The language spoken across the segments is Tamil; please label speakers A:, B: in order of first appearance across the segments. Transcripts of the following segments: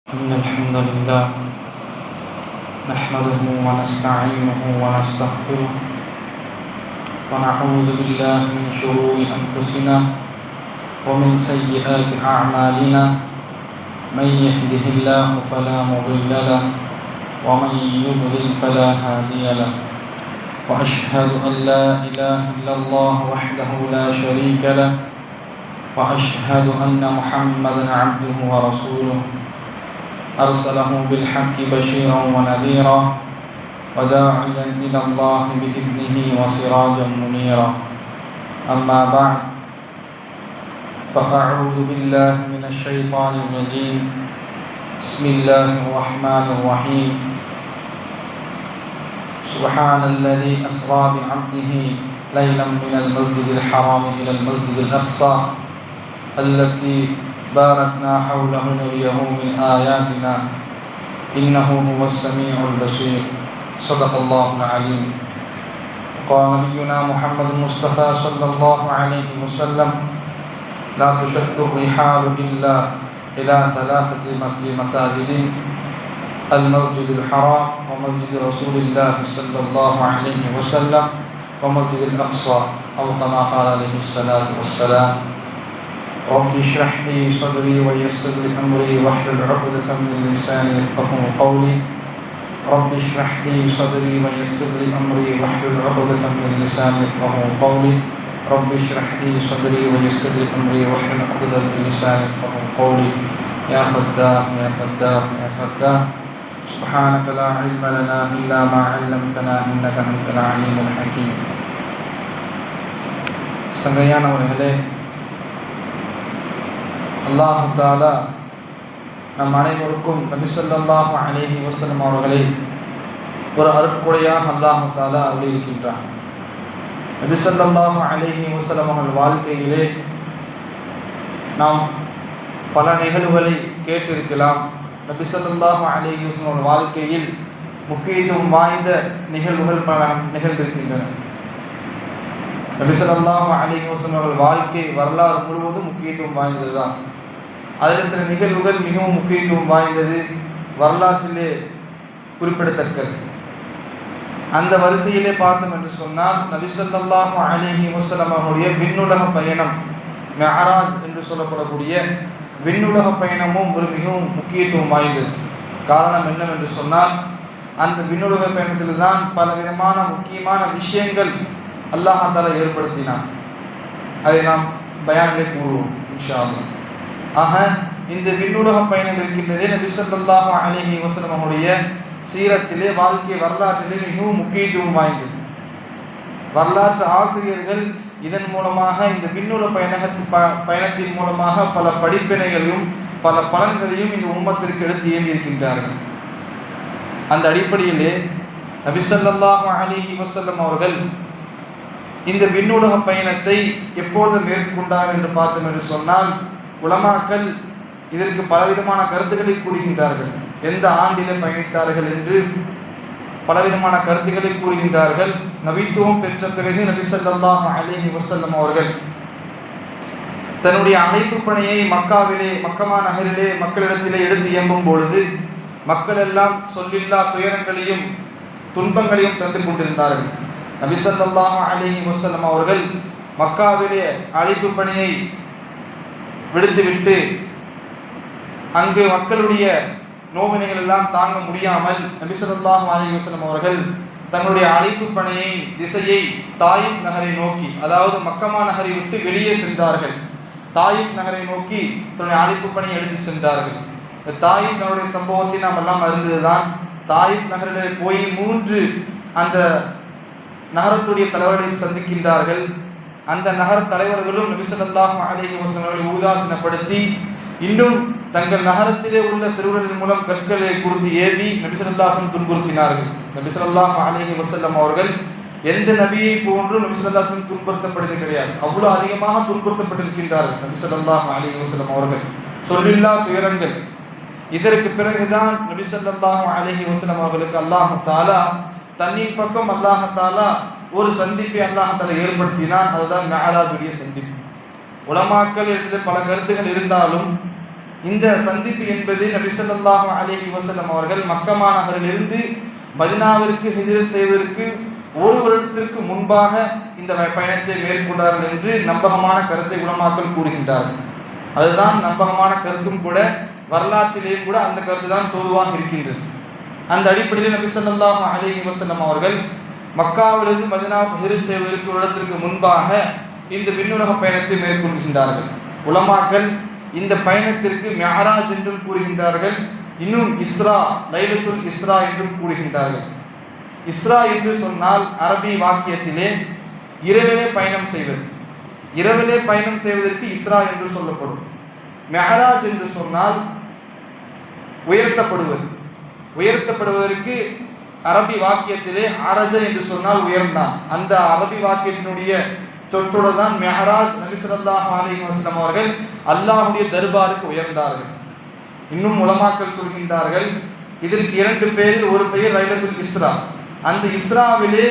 A: إن الحمد لله نحمده ونستعينه ونستغفره ونعوذ بالله من شرور أنفسنا ومن سيئات أعمالنا من يهده الله فلا مضل له ومن يضلل فلا هادي له وأشهد أن لا إله إلا الله وحده لا شريك له وأشهد أن محمدا عبده ورسوله أرسله بالحق بشيرا ونذيرا وداعيا إلى الله بإذنه وسراجا منيرا أما بعد فأعوذ بالله من الشيطان الرجيم بسم الله الرحمن الرحيم سبحان الذي أسرى بعبده ليلا من المسجد الحرام إلى المسجد الأقصى الذي باركنا حوله نريه من آياتنا إنه هو السميع البصير صدق الله العليم. قال نبينا محمد المصطفى صلى الله عليه وسلم لا تشد الرحال إلا إلى ثلاثة مساجد المسجد الحرام ومسجد رسول الله صلى الله عليه وسلم ومسجد الأقصى أو كما قال عليه الصلاة والسلام. رب اشرح لي صدري ويسر لي أمري واحلل عقدة من لساني يفقهوا قولي. رب اشرح لي صدري ويسر لي أمري واحلل عقدة من لساني يفقهوا قولي. رب اشرح لي صدري ويسر لي أمري واحلل عقدة من لساني يفقهوا قولي. يا فتاح يا فتاح يا فتاح سبحانك لا علم لنا إلا ما علمتنا إنك أنت العليم الحكيم. சங்கையானவர்களே, அல்லாஹ் தஆலா நம் அனைவருக்கும் நபி ஸல்லல்லாஹு அலைஹி வஸல்லம் அவர்களை ஒரு அருட்கொடையாக அல்லாஹ் தஆலா அருளியிருக்கின்றார். நபி ஸல்லல்லாஹு அலைஹி வஸல்லம் அவர்கள் வாழ்க்கையிலே நாம் பல நிகழ்வுகளை கேட்டிருக்கலாம். நபி ஸல்லல்லாஹு அலைஹி வஸல்லம் அவர்கள் வாழ்க்கையில் முக்கியத்துவம் வாய்ந்த நிகழ்வுகள் பல நிகழ்ந்திருக்கின்றன. நபி ஸல்லல்லாஹு அலைஹி வஸல்லம் அவர்கள் வாழ்க்கை வரலாறு முழுவதும் முக்கியத்துவம் வாய்ந்தது தான். அதில் சில நிகழ்வுகள் மிகவும் முக்கியத்துவம் வாய்ந்தது, வரலாற்றிலே குறிப்பிடத்தக்கது. அந்த வரிசையிலே பார்த்தோம் என்று சொன்னால் நபி ஸல்லல்லாஹு அலைஹி வஸல்லம் அவருடைய விண்ணுலக பயணம், மிஅராஜ் என்று சொல்லப்படக்கூடிய விண்ணுலக பயணமும் ஒரு மிகவும் முக்கியத்துவம் வாய்ந்தது. காரணம் என்னவென்று சொன்னால் அந்த விண்ணுலக பயணத்தில் தான் பல விதமான முக்கியமான விஷயங்கள் அல்லாஹ் தஆலா ஏற்படுத்தினான். அதை நாம் பயானிலே கூறுவோம் இன்ஷா அல்லாஹ். ஆக இந்த விண்ணுலக பயணம் இருக்கின்றதே நபி ஸல்லல்லாஹு அலைஹி வஸல்லம் அவருடைய சீரத்திலே, வாழ்க்கை வரலாற்றிலே மிகவும் முக்கியத்துவம் வாய்ந்தது. வரலாற்று ஆசிரியர்கள் இதன் மூலமாக இந்த விண்ணுலக பயணத்தின் மூலமாக பல படிப்பினைகளையும் பல பலன்களையும் இந்த உம்மத்திற்கு எடுத்து ஏந்திருக்கின்றார்கள். அந்த அடிப்படையிலே நபி ஸல்லல்லாஹு அலைஹி வஸல்லம் அவர்கள் இந்த விண்ணுலக பயணத்தை எப்பொழுது மேற்கொண்டார் என்று பார்த்தோம் என்று சொன்னால், உலமாக்கள் இதற்கு பலவிதமான கருத்துக்களை கூறுகின்றார்கள். எந்த ஆண்டிலே பயணித்தார்கள் என்று பலவிதமான கருத்துக்களை கூறுகின்றார்கள். நபித்துவம் பெற்ற பிறகு நபி ஸல்லல்லாஹு அலைஹி வஸல்லம் அவர்கள் தன்னுடைய அழைப்பு பணியை மக்கமா நகரிலே மக்களிடத்திலே எடுத்து இயம்பும் பொழுது மக்கள் எல்லாம் சொல்லில்லா துயரங்களையும் துன்பங்களையும் தந்து கொண்டிருந்தார்கள். நபி ஸல்லல்லாஹு அலைஹி வஸல்லம் அவர்கள் மக்காவிலே அழைப்பு பணியை விடுத்துவிட்டு அங்கு மக்களுடைய நோவினைகள் எல்லாம் தாங்க முடியாமல் நபி ஸல்லல்லாஹு அலைஹி வஸல்லம் அவர்கள் தன்னுடைய அழைப்பு பணியை திசையை தாயிப் நகரை நோக்கி, அதாவது மக்கமா நகரை விட்டு வெளியே சென்றார்கள். தாயிப் நகரை நோக்கி தன்னுடைய அழைப்பு பணியை எடுத்து சென்றார்கள். இந்த தாயிப் நகருடைய சம்பவத்தை நாம் எல்லாம் அறிந்ததுதான். தாயிப் நகரில் போய் 3 அந்த நகரத்துடைய தலைவர்களை சந்திக்கின்றார்கள். அந்த நகர தலைவர்களும் நபி ஸல்லல்லாஹு அலைஹி வஸல்லம் அவர்களை உதாசீனப்படுத்தி இன்னும் தங்கள் நகரத்திலே உள்ள சிறுவர்களின் மூலம் கற்களை கொடுத்து ஏவி நபி ஸல்லல்லாஹு அலைஹி வஸல்லம் துன்புறுத்தினார்கள். நபி ஸல்லல்லாஹு அலைஹி வஸல்லம் அவர்கள் எந்த நபியை போன்றும் நபி ஸல்லல்லாஹு அலைஹி வஸல்லம் துன்புறுத்தப்பட்டது கிடையாது. அவ்வளவு அதிகமாக துன்புறுத்தப்பட்டிருக்கின்றார்கள் நபி ஸல்லல்லாஹு அலைஹி வஸல்லம் அவர்கள். சொல்லில்லா துயரங்கள். இதற்கு பிறகுதான் நபி ஸல்லல்லாஹு அலைஹி வஸல்லம் அவர்களுக்கு அல்லாஹ் தஆலா தன்னின் பக்கம் அல்லாஹ் தஆலா ஒரு சந்திப்பை அல்லாஹ் தஆலா ஏற்படுத்தினான். அதுதான் மிஅராஜுடைய சந்திப்பு. உலமாக்கள் இடத்துல பல கருத்துக்கள் இருந்தாலும் இந்த சந்திப்பு என்பது நபி ஸல்லல்லாஹு அலைஹி வஸல்லம் அவர்கள் மக்கா நகரிலிருந்து மதீனாவிற்கு ஹிஜ்ரத் செய்வதற்கு ஒரு வருடத்திற்கு முன்பாக இந்த பயணத்தை மேற்கொண்டார்கள் என்று நம்பகமான கருத்தை உலமாக்கள் கூறுகின்றார்கள். அதுதான் நம்பகமான கருத்தும் கூட, வரலாற்றிலேயும் கூட அந்த கருத்து தான் பொதுவாக இருக்கின்றது. அந்த அடிப்படையில் நபி ஸல்லல்லாஹு அலைஹி வஸல்லம் அவர்கள் மக்காவிலிருந்து மதீனாவுக்கு ஹிஜ்ரத் செய்வதற்கு ஒரு இடத்திற்கு முன்பாக இந்த விண்ணுலக பயணத்தை மேற்கொள்கின்றார்கள். உலமாக்கள் இந்த பயணத்திற்கு மிஅராஜ் என்றும் கூறுகின்றார்கள், இன்னும் இஸ்ரா, லைலத்துல் இஸ்ரா என்றும் கூறுகின்றார்கள். இஸ்ரா என்று சொன்னால் அரபி வாக்கியத்திலே இரவிலே பயணம் செய்வது, இரவிலே பயணம் செய்வதற்கு இஸ்ரா என்று சொல்லப்படும். மிஅராஜ் என்று சொன்னால் உயர்த்தப்படுவது, உயர்த்தப்படுவதற்கு அரபி வாக்கியத்திலே அரஜ என்று சொன்னால் உயர்ந்தான். அந்த அரபி வாக்கியத்தினுடைய சொற்றோடு தான் மிஅராஜ். நபி ஸல்லல்லாஹு அலைஹி வஸல்லம் அவர்கள் அல்லாஹ்வுடைய தர்பாருக்கு உயர்ந்தார்கள். இன்னும் உலமாக்கள் சொல்கின்றார்கள், இதற்கு இரண்டு பெயரில் ஒரு பெயர் லைலத்துல் இஸ்ரா. அந்த இஸ்ராவிலே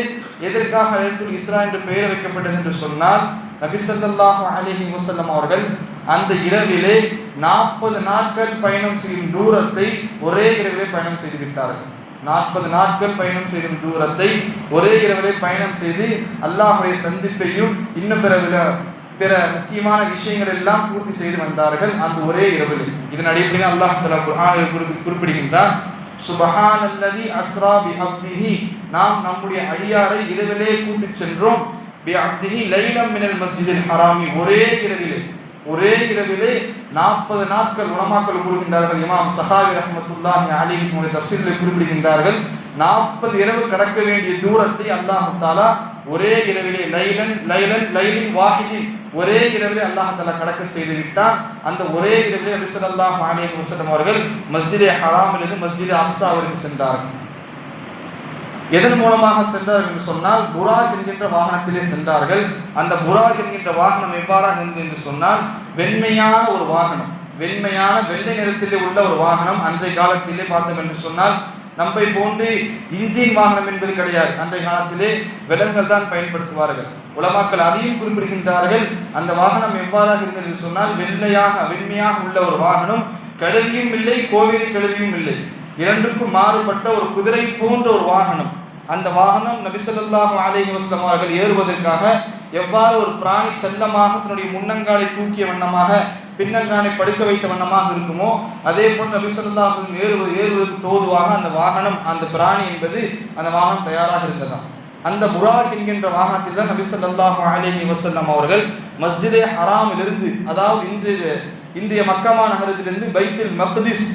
A: எதற்காக லைலத்துல் இஸ்ரா என்ற பெயர் வைக்கப்பட்டது என்று சொன்னால், நபி ஸல்லல்லாஹு அலைஹி வஸல்லம் அவர்கள் அந்த இரவிலே 40 நாட்கள் பயணம் செய்யும் தூரத்தை ஒரே இரவிலே பயணம் செய்து விட்டார்கள். 40 நாட்கள் பயணம் செய்யும் தூரத்தை ஒரே இரவிலே பயணம் செய்து அல்லாஹ்வுடைய சந்திப்பையும் இன்னும் பிற முக்கியமான விஷயங்கள் எல்லாம் பூர்த்தி செய்து வந்தார்கள் அந்த ஒரே இரவிலே. இதன் அடிப்படையில் அல்லாஹ் தஆலா குர்ஆனில் குறிப்பிடுகின்றார், சுப்ஹானல்லதி அஸ்ரா பிஅப்திஹி, நாம் நம்முடைய அடியாரை இரவிலே கூட்டிச் சென்றோம், பிஅப்திஹி லைலம் மினல் மஸ்ஜிதில் ஹராமி, ஒரே இரவிலே 40 நாட்கள். உலமாக்கள் கூறுகின்றார்கள், இமாம் ஸஹாவி ரஹ்மத்துல்லாஹி அலைஹி தன்னுடைய தஃப்ஸீரில் குறிப்பிடுகின்றார்கள், 40 இரவு கடக்க வேண்டிய தூரத்தை அல்லாஹ் தஆலா ஒரே இரவிலே லைலின் வாஹிதின், ஒரே இரவிலே அல்லாஹ் தஆலா கடக்க செய்து விட்டார். அந்த ஒரே இரவிலே நபி ஸல்லல்லாஹு அலைஹி வஸல்லம் அவர்கள் மஸ்ஜிதே ஹராமிலிருந்து மஸ்ஜிதே அக்ஸாவிற்கு சென்றார்கள். எதன் மூலமாக சென்றார்கள் என்று சொன்னால், புராக் என்கின்ற வாகனத்திலே சென்றார்கள். அந்த புராக் என்கின்ற வாகனம் எவ்வாறாக இருந்தது என்று சொன்னால், வெண்மையான ஒரு வாகனம், வெண்மையான வெள்ளை நிறத்திலே உள்ள ஒரு வாகனம். அன்றைய காலத்திலே பார்த்தோம் என்று சொன்னால், நம்மை போன்று இன்ஜின் வாகனம் என்பது கிடையாது. அன்றைய காலத்திலே விலங்குகள் தான் பயன்படுத்துவார்கள். உலமாக்கள் அதையும் குறிப்பிடுகின்றார்கள். அந்த வாகனம் எவ்வாறாக இருந்தது என்று சொன்னால், வெண்மையாக உள்ள ஒரு வாகனம், கழுவியும் இல்லை, கோவேரி கழுவியும் இல்லை, இரண்டுக்கும் மாறுபட்ட ஒரு குதிரை போன்ற ஒரு வாகனம். அந்த வாகனம் நபி ஸல்லல்லாஹு அலைஹி வஸல்லம் அவர்கள் ஏறுவதற்காக எவ்வாறு ஒரு பிராணி செல்லமாக தன்னுடைய முன்னங்காலை தூக்கிய வண்ணமாக பின்னங்காலை படுக்க வைத்த வண்ணமாக இருக்குமோ, அதே போன்று நபி ஸல்லல்லாஹு அலைஹி வஸல்லம் ஏறுவதற்கு தோதுவாக அந்த வாகனம், அந்த பிராணி என்பது அந்த வாகனம் தயாராக இருந்ததாம். அந்த புராக் என்கின்ற வாகனத்தில் தான் நபி ஸல்லல்லாஹு அலைஹி வஸல்லம் அவர்கள் மஸ்ஜிதே ஹராமிலிருந்து, அதாவது இன்றைய மக்கா நகரத்திலிருந்து பைத்துல் மக்திஸ்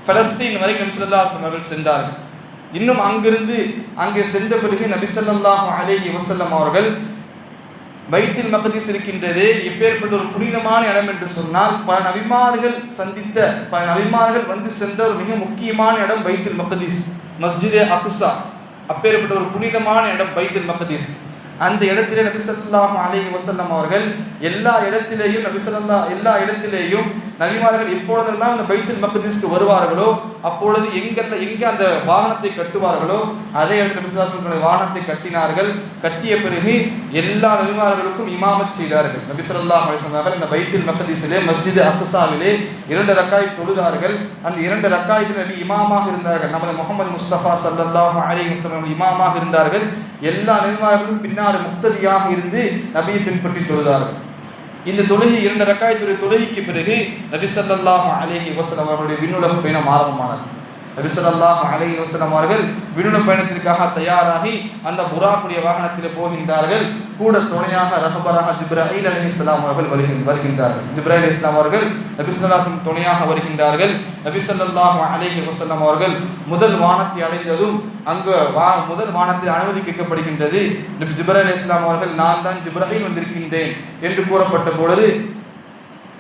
A: பலஸ்தீன் வரை நபி ஸல்லல்லாஹு அலைஹி வஸல்லம் அவர்கள் சென்றார்கள். இன்னும் அங்கே சென்ற பிறகு நபி ஸல்லல்லாஹு அலைஹி வஸல்லம் அவர்கள் பைத்துல் மக்திஸ் இருக்கின்றது எப்பேற்பட்ட ஒரு புனிதமான இடம் என்று சொன்னால், பல நபிமார்கள் வந்து சென்ற ஒரு மிக முக்கியமான இடம் பைத்துல் மக்திஸ், மஸ்ஜிதே அக்ஸா. அப்பேற்பட்ட ஒரு புனிதமான இடம் பைத்துல் மக்திஸ். அந்த இடத்திலே நபி ஸல்லல்லாஹு அலைஹி வஸல்லம் அவர்கள் எல்லா இடத்திலேயும் நபிமார்கள் எப்பொழுதெல்லாம் அந்த பைத்துல் மக்திஸ்க்கு வருவார்களோ அப்பொழுது எங்கே அந்த வாகனத்தை கட்டுவார்களோ அதே இடத்துல நபி ஸல்லல்லாஹு அலைஹி வஸல்லம் வாகனத்தை கட்டினார்கள். கட்டிய பிறகு எல்லா நபிமார்களுக்கும் இமாமத் செய்தார்கள். நபி ஸல்லல்லாஹு அலைஹி வஸல்லம் இந்த பைத்துல் மக்திஸிலே மஸ்ஜித் அக்ஸாவிலே 2 ரக்காயத் தொழுதார்கள். அந்த 2 ரக்காயத்தில் நபி இமாமாக இருந்தார்கள். நமது முஹம்மது முஸ்தபா ஸல்லல்லாஹு அலைஹி வஸல்லம் இமாமாக இருந்தார்கள். எல்லா நபிமார்களும் பின்னாடி முக்ததியாக இருந்து நபியை பின்பற்றி தொழுதார்கள். இந்த தொழுகை 2 ரக்காயத்துடைய தொழுகைக்கு பிறகு நபி ஸல்லல்லாஹு அலைஹி வஸல்லம் அவர்களுடைய விண்ணுலக பயணம் ஆரம்பமானது. நபி ஸல்லல்லாஹு அலைஹி வஸல்லம் அவர்கள் விண்ணுலக பயணத்திற்காக தயாராகி அந்த புராக்குடைய வாகனத்திலே போகின்றார்கள். கூட துணையாக ரஹபராக ஜிப்ராயில் அலைஹிஸ்ஸலாம் அவர்கள் வருகின்றார்கள். ஜிப்ராயில் அலைஹிஸ்ஸலாம் அவர்கள் நபி ஸல்லல்லாஹு அலைஹி வஸல்லம் துணையாக வருகின்றார்கள். நபி ஸல்லல்லாஹு அலைஹி வஸல்லம் அவர்கள் முதல் வானத்தை அடைந்ததும் அங்கு முதல் வானத்தில் அனுமதி கேட்கப்படுகின்றது. நபி ஜிப்ராயில் அலைஹிஸ்ஸலாம் அவர்கள், நான் தான் ஜிப்ராயில் வந்திருக்கின்றேன் என்று கூறப்பட்ட பொழுது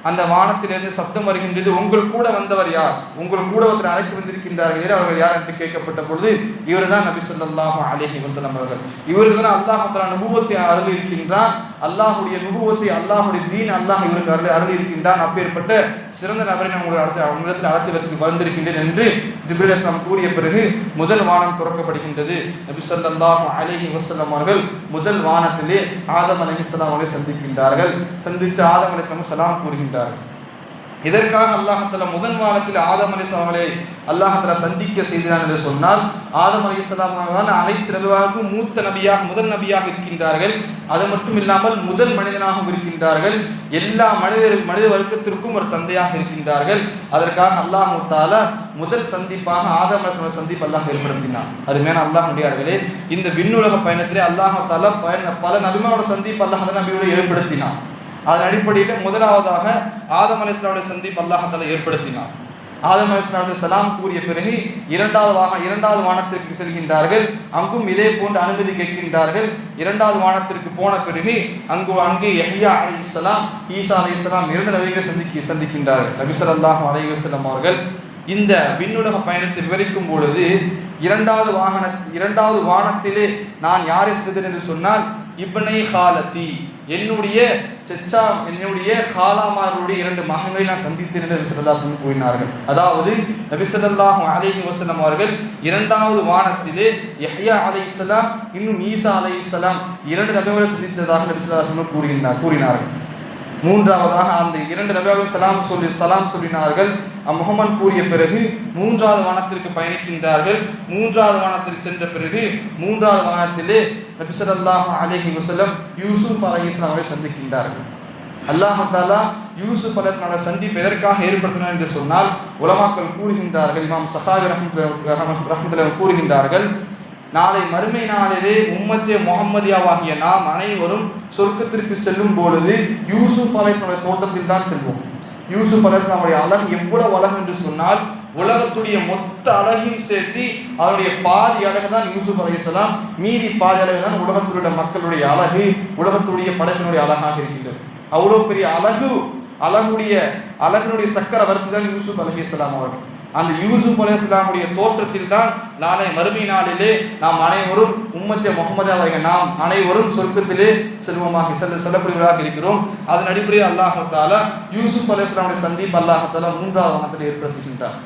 A: அந்த வானத்திலிருந்து சத்தம் வருகின்றது, உங்கள் கூட வந்தவர் யார், உங்கள் கூட ஒருத்தர் அழைத்து வந்திருக்கின்றார்கள், அவர்கள் யார் என்று கேட்கப்பட்ட பொழுது இவர் தான் நபி ஸல்லல்லாஹு அலைஹி வஸல்லம் அவர்கள். இவருக்கு தான் அல்லாஹ் தஆலா நபுவத்தை அருளி இருக்கின்றான். அல்லாஹ்வுடைய நபுவத்தை, அல்லாஹ்வுடைய தீன் அல்லாஹ் இவருக்கு அருளி இருக்கின்றான். அப்பேற்பட்ட சிறந்த நபரை நான் உங்களிடத்தில் அழைத்து வந்திருக்கின்றேன் என்று ஜிப்ரீல் அலைஹிஸ்ஸலாம் கூறிய பிறகு முதல் வானம் திறக்கப்படுகின்றது. நபி ஸல்லல்லாஹு அலைஹி வஸல்லம் அவர்கள் முதல் வானத்திலே ஆதம் அலைஹிஸ்ஸலாம் அவர்களை சந்திக்கின்றார்கள். சந்தித்து ஆதம் அலைஹிஸ்ஸலாம் சலாம் கூறுகின்றார்கள். இதற்காக அல்லாஹ் முதன் வானத்தில் ஆதம் அலைஹிஸ்ஸலாம் அவர்களை அல்லாஹ் சந்திக்க செய்தான் என்று சொன்னால், ஆதம் அலைஹிஸ்ஸலாம் அவர்கள் அனைத்து நபிமார்களுக்கும் மூத்த நபியாக முதல் நபியாக இருக்கின்றார்கள். அது மட்டும் இல்லாமல் முதல் மனிதனாகவும் இருக்கின்றார்கள். எல்லா மனித வர்க்கத்திற்கும் ஒரு தந்தையாக இருக்கின்றார்கள். அதற்காக அல்லாஹ் தஆலா முதல் சந்திப்பாக ஆதம் அலைஹிஸ்ஸலாம் சந்திப்பு அல்லாஹ் ஏற்படுத்தினார். அருமையான அல்லாஹ் நடிகார்களே, இந்த விண்ணுலக பயணத்திலே அல்லாஹ் தஆலா பல நபிமாரோட சந்திப்பு அல்லாஹ் நபியோடு ஏற்படுத்தினார். அதன் அடிப்படையில் முதலாவதாக ஆதம் அலைஹிஸ்ஸலாமுடைய சந்திப்பு அல்லாஹ் தஆலா ஏற்படுத்தினார். ஆதம் அலைஹிஸ்ஸலாமுடைய சலாம் கூறிய பிறகு இரண்டாவது வானத்திற்கு செல்கின்றார்கள். அங்கும் இதே போன்று அனுமதி கேட்கின்றார்கள். இரண்டாவது வானத்திற்கு போன பிறகு அங்கே யஹ்யா அலைஹிஸ்ஸலாம், ஈசா அலைஹிஸ்ஸலாம் 2 நபிகளை சந்திக்கின்றார்கள். நபி ஸல்லல்லாஹு அலைஹி வஸல்லம் அவர்கள் இந்த விண்ணுலக பயணத்தை விவரிக்கும் பொழுது இரண்டாவது வானத்திலே நான் யாரை சந்தித்தேன் என்று சொன்னால், இப்னை ஹாலத்தி, என்னுடைய ஹாலாமார்களுடைய 2 மகன்களை நான் சந்தித்தேன் என்று நபி ஸல்லல்லாஹு அலைஹி வஸல்லம் கூறினார்கள். அதாவது நபி ஸல்லல்லாஹு அலைஹி வஸல்லம் அவர்கள் இரண்டாவது வானத்திலே யஹ்யா அலைஹிஸ்ஸலாம் இன்னும் ஈசா அலைஹிஸ்ஸலாம் 2 நபிகளை சந்தித்ததாக நபி ஸல்லல்லாஹு அலைஹி வஸல்லம் கூறினார்கள். மூன்றாவதாக அந்த 2 நபிகள் சலாம் சொல்லினார்கள். முஹம்மது கூறிய பிறகு 3வது வானத்திற்கு பயணிக்கின்றார்கள். 3வது வானத்தில் சென்ற பிறகு 3வது வானத்திலே நபி ஸல்லல்லாஹு அலைஹி வஸல்லம் யூசுப் அலைஹிஸ்ஸலாம் அவரை சந்திக்கின்றார்கள். அல்லாஹ் தஆலா யூசுப் அலைஹிஸ்ஸலாமுடைய சந்திப்பு எதற்காக ஏற்படுத்தினார் என்று சொன்னால், உலமாக்கள் கூறுகின்றார்கள், இமாம் ஸஹாவி ரஹ்மத்துல்லாஹி கூறுகின்றார்கள், நாளை மறுமை நாளிலே உம்மத்தே முஹம்மதியாவாகிய நாம் அனைவரும் சொர்க்கத்திற்கு செல்லும் பொழுது யூசுப் அலைஹிஸ்ஸலாமுடைய தோட்டத்தில் தான் செல்வோம். யூசுப் அலைஹிஸ்ஸலாமுடைய அழகு எவ்வளவு அழகு என்று சொன்னால், உலகத்துடைய மொத்த அழகையும் சேர்த்து அவருடைய பாதி அழகு தான் யூசுப் அலைஹிஸ்ஸலாம், மீதி பாதி அழகு தான் உலகத்தில் உள்ள மக்களுடைய அழகு, உலகத்துடைய படைப்பினுடைய அழகாக இருக்கின்றது. அவ்வளோ பெரிய அழகுடைய சக்கரவர்த்தி தான் யூசுப் அலைஹிஸ்ஸலாம் அவர்கள். அந்த யூசுப் அலைஹிஸ்ஸலாமுடைய தோற்றத்தில் தான் நாளை மறுமை நாளிலே நாம் அனைவரும் உம்மத்தே முஹம்மதியாவாகிய நாம் அனைவரும் சொர்க்கத்திலே செல்லக்கூடியவர்களாக இருக்கிறோம். அதன் அடிப்படையில் அல்லாஹ் தஆலா யூசுப் அலைஹிஸ்ஸலாமுடைய சந்திப்பு அல்லாஹ் தஆலா 3வது வானத்திலே ஏற்படுத்துகின்றார்.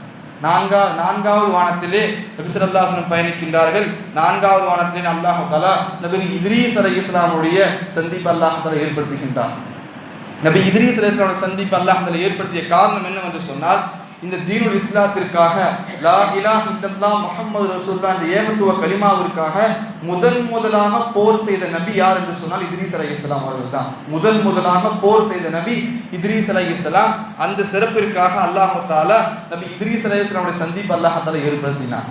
A: 4வது வானத்திலே நபி ஸல்லல்லாஹு அலைஹி வஸல்லம் பயணிக்கின்றார்கள். 4வது வானத்திலே அல்லாஹ் தஆலா நபி இத்ரீஸ் அலைஹிஸ்ஸலாமுடைய சந்திப்பு அல்லாஹ் தஆலா ஏற்படுத்துகின்றார். நபி இத்ரீஸ் அலைஹிஸ்ஸலாமுடைய சந்திப்பு அல்லாஹ் தஆலா ஏற்படுத்திய காரணம் என்னவென்று சொன்னால், இந்த தீனுல் இஸ்லாத்திற்காக லா இலாஹ இல்லல்லாஹ் முஹம்மது ரசூலுல்லாஹ் என்ற ஏகத்துவ கலிமாவிற்காக முதலாக போர் செய்த நபி யார் என்று சொன்னால் இத்ரீஸ் அலைஹிஸ்ஸலாம் அவர்கள் தான். முதலாக போர் செய்த நபி இத்ரீஸ் அலைஹிஸ்ஸலாம். அந்த சிறப்பிற்காக அல்லாஹ் தஆலா நபி இத்ரீஸ் அலைஹிஸ்ஸலாமுடைய சந்திப்பு அல்லாஹ் தஆலா ஏற்படுத்தினார்.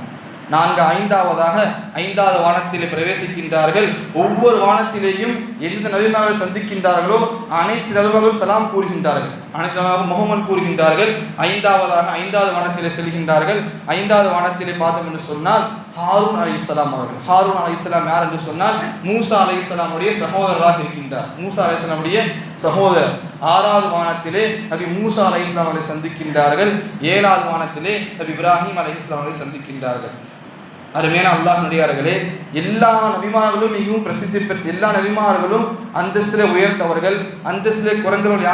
A: 5வது வானத்திலே பிரவேசிக்கின்றார்கள். ஒவ்வொரு வானத்திலேயும் எந்த நபிமார்கள் சந்திக்கின்றார்களோ அனைத்து நபிமார்களும் சலாம் கூறுகின்றார்கள், அனைத்து நபிமார்களும் முஹம்மது கூறுகின்றார்கள். 5வது வானத்திலே செல்கின்றார்கள். 5வது வானத்திலே பார்த்தோம் என்று சொன்னால் ஹாரூன் அலைஹிஸ்ஸலாம் அவர்கள். ஹாரூன் அலைஹிஸ்ஸலாம் யார் என்று சொன்னால் மூசா அலைஹிஸ்ஸலாமுடைய சகோதரராக இருக்கின்றார். மூசா அலைஹிஸ்ஸலாமுடைய சகோதரர். 6வது வானத்திலே நபி மூசா அலைஹிஸ்ஸலாம் அவர்களை சந்திக்கின்றார்கள். 7வது வானத்திலே நபி இப்ராஹிம் அலைஹிஸ்ஸலாம் அவர்களை சந்திக்கின்றார்கள். அருமையான அல்லாஹ் நடிகார்களே, எல்லா நபிமார்களும் மிகவும் பிரசித்தி பெற்ற எல்லா நபிமார்களும் அந்தஸ்திலே உயர்ந்தவர்கள், அந்தஸ்திலே குறைந்தவர்கள்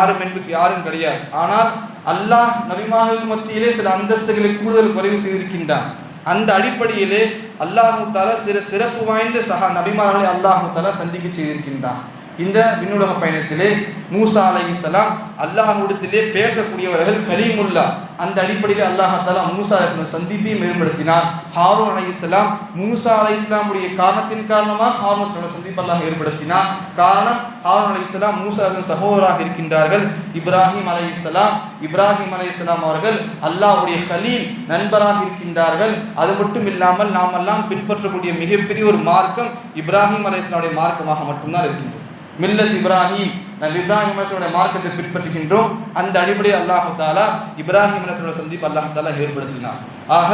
A: யாரும் கிடையாது. ஆனால் அல்லாஹ் நபிமார்களுக்கு மத்தியிலே சில அந்தஸ்துகளை கூடுதல் குறைவு செய்திருக்கின்றான். அந்த அடிப்படையிலே அல்லாஹ் தஆலா சிறப்பு வாய்ந்த நபிமார்களை அல்லாஹ் தஆலா சந்திக்க செய்திருக்கின்றான். இந்த விண்ணுலக பயணத்திலே மூசா அலைஹிஸ்ஸலாம் அல்லாஹ்விடத்திலே பேசக்கூடியவர்கள் கலீமுல்லா. அந்த அடிப்படையில் அல்லாஹ் தஆலா மூசா அலைஹிஸ்ஸலாம் சந்திப்பையும் ஏற்படுத்தினார். ஹாரூன் அலைஹிஸ்ஸலாம் மூசா அலைஹிஸ்ஸலாமுடைய காரணத்தின் காரணமாக ஹாரூன் அலைஹிஸ்ஸலாம் சந்திப்பு அல்லாஹ் ஏற்படுத்தினார். காரணம், ஹாரூன் அலைஹிஸ்ஸலாம் மூசாவின் சகோதரராக இருக்கின்றார்கள். இப்ராஹிம் அலைஹிஸ்ஸலாம் அவர்கள் அல்லாஹ்வுடைய கலீல் நண்பராக இருக்கின்றார்கள். அது மட்டும் இல்லாமல் நாம் எல்லாம் பின்பற்றக்கூடிய மிகப்பெரிய ஒரு மார்க்கம் இப்ராஹிம் அலைஹிஸ்ஸலாமுடைய மார்க்கமாக மட்டும்தான் இருக்கின்றது. மில்லத் இப்ராஹிம், நாம் இப்ராஹிம் அலைஹிஸ்ஸலாமுடைய மார்க்கத்தை பின்பற்றுகின்றோம். அந்த அடிப்படையில் அல்லாஹ் தஆலா இப்ராஹிம் அலைஹிஸ்ஸலாமுடைய சந்திப்பு அல்லாஹ் தஆலா ஏற்படுத்தினார். ஆக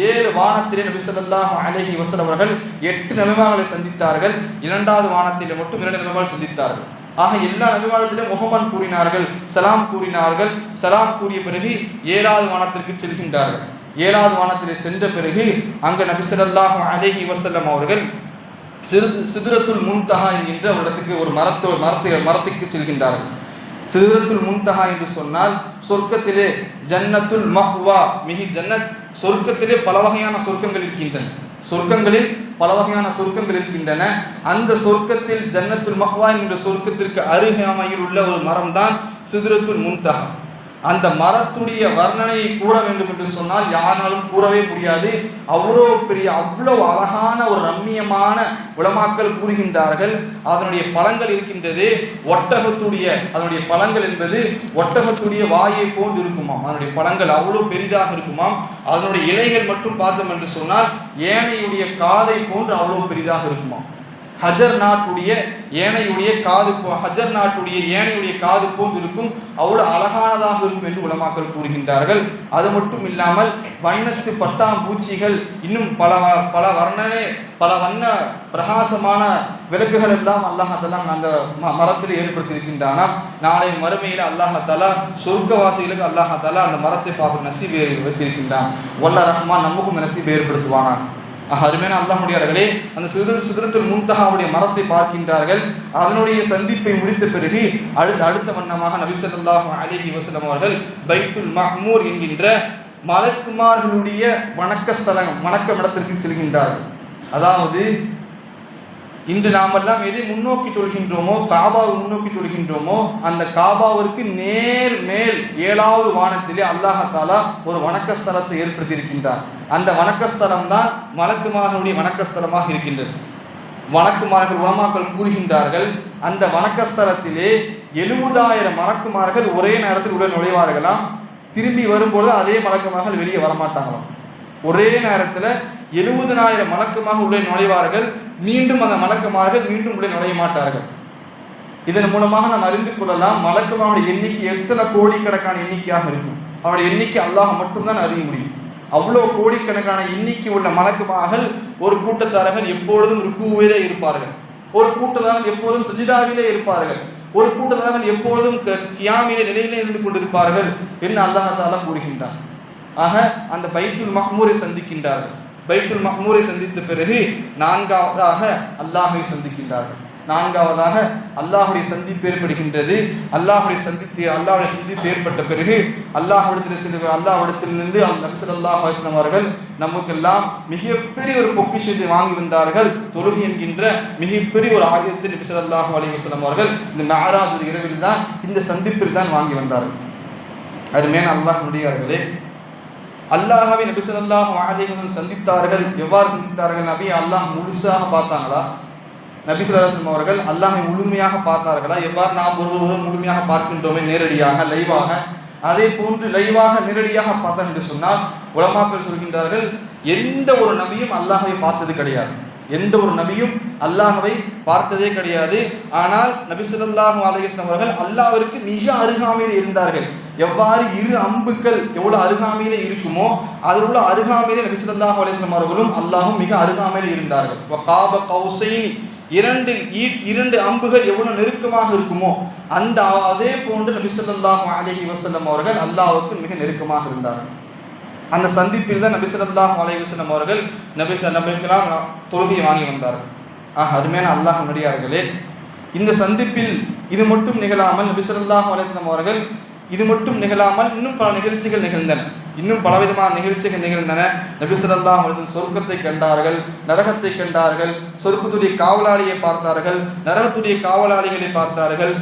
A: 7 வானத்திலே நபி ஸல்லல்லாஹு அலைஹி வஸல்லம் அவர்கள் 8 நபிமார்களை சந்தித்தார்கள். 2வது வானத்திலே மட்டும் 2 நபிமார்களை சந்தித்தார்கள். ஆக எல்லா நபிமார்களிலும் முஹம்மது கூறினார்கள், சலாம் கூறினார்கள். சலாம் கூறிய பிறகு 7வது வானத்திற்கு செல்கின்றார்கள். 7வது வானத்திலே சென்ற பிறகு அங்கு நபி ஸல்லல்லாஹு அலைஹி வஸல்லம் அவர்கள் சித்ரத்துல் முன்தஹா என்கின்ற ஒரு இடத்துக்கு ஒரு மரத்துக்கு செல்கின்றார்கள். சித்ரத்துல் முன்தஹா என்று சொன்னால் சொர்க்கத்திலே ஜன்னத்துல் மஹ்வா, சொர்க்கத்திலே பல வகையான சொர்க்கங்கள் இருக்கின்றன. சொர்க்கங்களில் பல வகையான சொர்க்கங்கள் இருக்கின்றன. அந்த சொர்க்கத்தில் ஜன்னத்துல் மஹ்வா என்ற சொர்க்கத்திற்கு அருகாமையில் உள்ள ஒரு மரம் தான் சித்ரத்துல் முன்தஹா. அந்த மரத்துடைய வர்ணனையை கூற வேண்டும் என்று சொன்னால் யாராலும் கூறவே முடியாது. அவ்வளவு அழகான ஒரு ரம்மியமான உலமாக்கள் கூறுகின்றார்கள். அதனுடைய பழங்கள் இருக்கின்றது அதனுடைய பழங்கள் என்பது ஒட்டகத்துடைய வாயை போன்று இருக்குமாம். அதனுடைய பழங்கள் அவ்வளவு பெரிதாக இருக்குமாம். அதனுடைய இலைகள் மட்டும் பார்த்தோம் என்று சொன்னால் ஏனையுடைய காதை போன்று அவ்வளவு பெரிதாக இருக்குமாம். ஹஜர் நாட்டுடைய ஏனையுடைய காது போன்று இருக்கும். அவ்வளவு அழகானதாக இருக்கும் என்று உலமாக்கள் கூறுகின்றார்கள். அது மட்டும் இல்லாமல் வண்ணத்து பட்டாம்பூச்சிகள் இன்னும் பல வண்ண பிரகாசமான விளக்குகள் எல்லாம் அல்லாஹ் அந்த மரத்தில் ஏற்படுத்தியிருக்கின்றானாம். நாளை மறுமையில் அல்லாஹ் தஆலா சொர்க்கவாசிகளுக்கு அல்லாஹ் தஆலா அந்த மரத்தை பார்க்க நசீப் வைத்திருக்கின்றான். வல்ல ரஹ்மான் நமக்கும் நசீப் ஏற்படுத்துவானா. அருமையான அல்லாஹ்வுடையவர்களே, அந்த சிதறத்துல் முன்தஹாவுடைய மரத்தை பார்க்கின்றார்கள். அதனுடைய சந்திப்பை முடித்த பிறகு அடுத்த வண்ணமாக நபி ஸல்லல்லாஹு அலைஹி வஸல்லம் அவர்கள் பைத்துல் மஅமூர் என்கின்ற மலக்குமார்களுடைய வணக்க இடத்திற்கு செல்கின்றார்கள். அதாவது இன்று நாமெல்லாம் எதை முன்னோக்கி தொழுகின்றோமோ, காபாவை முன்னோக்கி தொழுகின்றோமோ, அந்த காபாவிற்கு நேர் மேல் 7வது வானத்திலே அல்லாஹ் தஆலா ஒரு வணக்கஸ்தலத்தை ஏற்படுத்தியிருக்கின்றார். அந்த வணக்கஸ்தலம் தான் மலக்குமார்களுடைய வணக்கஸ்தலமாக இருக்கின்றது. உலமாக்கள் கூறுகின்றார்கள், அந்த வணக்கஸ்தலத்திலே 70,000 மலக்குமார்கள் ஒரே நேரத்தில் உள்ள நுழைவார்களாம். திரும்பி வரும்பொழுது அதே மலக்குமார்கள் வெளியே வரமாட்டாங்களாம். ஒரே நேரத்தில் 70,000 மலக்குமாக உள்ளே நுழைவார்கள். மீண்டும் அந்த மலக்குமார்கள் மீண்டும் உள்ளே நுழைய மாட்டார்கள். இதன் மூலமாக நாம் அறிந்து கொள்ளலாம் மலக்குமாருடைய எண்ணிக்கை எத்தனை கோடிக்கணக்கான எண்ணிக்கையாக இருக்கும். அவருடைய எண்ணிக்கை அல்லாஹ் மட்டும்தான் அறிய முடியும். அவ்வளோ கோடிக்கணக்கான எண்ணிக்கை உள்ள மலக்குமார்கள் ஒரு கூட்டத்தாரர்கள் எப்பொழுதும் ருக்குவிலே இருப்பார்கள், ஒரு கூட்டத்தாரர்கள் எப்பொழுதும் சஜிதாவிலே இருப்பார்கள், ஒரு கூட்டத்தாரர்கள் எப்பொழுதும் கியாமிலே நிலையிலே இருந்து கொண்டிருப்பார்கள் என்று அல்லாஹ் தஆலா கூறுகின்றார். ஆக அந்த பைத்துல் மஅமூரை சந்திக்கின்றார்கள். பைத்துல் மஅமூரை சந்தித்த பிறகு 4வதாக அல்லாஹ்வை சந்திக்கின்றார்கள். 4வதாக அல்லாஹ்வுடைய சந்திப்பு ஏற்படுகின்றது. அல்லாஹ்வுடைய சந்திப்பு ஏற்பட்ட பிறகு அல்லாஹ்விடத்திலிருந்து நபி ஸல்லல்லாஹு அலைஹி வஸல்லம் அவர்கள் நமக்கெல்லாம் மிகப்பெரிய ஒரு பொக்கிஷத்தை வாங்கி வந்தார்கள். தொழுகை என்கின்ற மிகப்பெரிய ஒரு ஆயுதத்தை நபி ஸல்லல்லாஹு அலைஹி வஸல்லம் அவர்கள் இந்த மிஅராஜ் இரவில் தான், இந்த சந்திப்பில் தான் வாங்கி வந்தார்கள். அருமையான அல்லாஹ்வுடையவர்களே, அல்லாஹ்வை நபி ஸல்லல்லாஹு அலைஹி வஸல்லம் சந்தித்தார்கள். எவ்வாறு சந்தித்தார்கள்? நபி அல்லாஹ் முழுசாக பார்த்தாங்களா? நபி ஸல்லல்லாஹு அலைஹி வஸல்லம் அவர்கள் அல்லாஹ்வை முழுமையாக பார்த்தார்களா? எவ்வாறு நாம் ஒருவரும் முழுமையாக பார்க்கின்றோமே, நேரடியாக லைவாக, அதே போன்று லைவாக நேரடியாக பார்த்தார் என்று சொன்னால் உலமாக்கள் சொல்கின்றார்கள், எந்த ஒரு நபியும் அல்லாஹ்வை பார்த்தது கிடையாது. எந்த ஒரு நபியும் அல்லாஹ்வை பார்த்ததே கிடையாது. ஆனால் நபி ஸல்லல்லாஹு அலைஹி வஸல்லம் அவர்கள் அல்லாஹ்விற்கு மிக அருகாமையில் இருந்தார்கள். எவ்வாறு இரு அம்புக்கள் எவ்வளவு அருகாமையிலே இருக்குமோ அதுபோல அருகாமையிலே நபி ஸல்லல்லாஹு அலைஹி வஸல்லம் அவர்களும் அல்லாஹும் மிக அருகாமையில் இருந்தார்கள். வகாப கௌசைனி, இரண்டு அம்புகள் எவ்வளவு நெருக்கமாக இருக்குமோ அந்த அதே போன்று நபி ஸல்லல்லாஹு அலைஹி வஸல்லம் அவர்கள் அல்லாஹ்வுக்கு மிக நெருக்கமாக இருந்தார்கள். அந்த சந்திப்பில் தான் நபி ஸல்லல்லாஹு அலைஹி வஸல்லம் அவர்கள் நபிக்கெல்லாம் தொழுகையை வாங்கி வந்தார்கள். அருமையான அல்லாஹ் நடிகார்களே, இந்த சந்திப்பில் இது மட்டும் நிகழாமல் நபி ஸல்லல்லாஹு அலைஹி வஸல்லம் அவர்கள் இது மட்டும் நிகழாமல் இன்னும் பல நிகழ்ச்சிகள் நிகழ்ந்தன. இன்னும் பலவிதமான நிகழ்ச்சிகள் நிகழ்ந்தன. நபி ஸல்லல்லாஹு அலைஹி வஸல்லம் சொர்க்கத்தை கண்டார்கள், நரகத்தை கண்டார்கள், சொர்க்கத்துடைய காவலாளியை பார்த்தார்கள், நரகத்துடைய காவலாளிகளை பார்த்தார்கள்,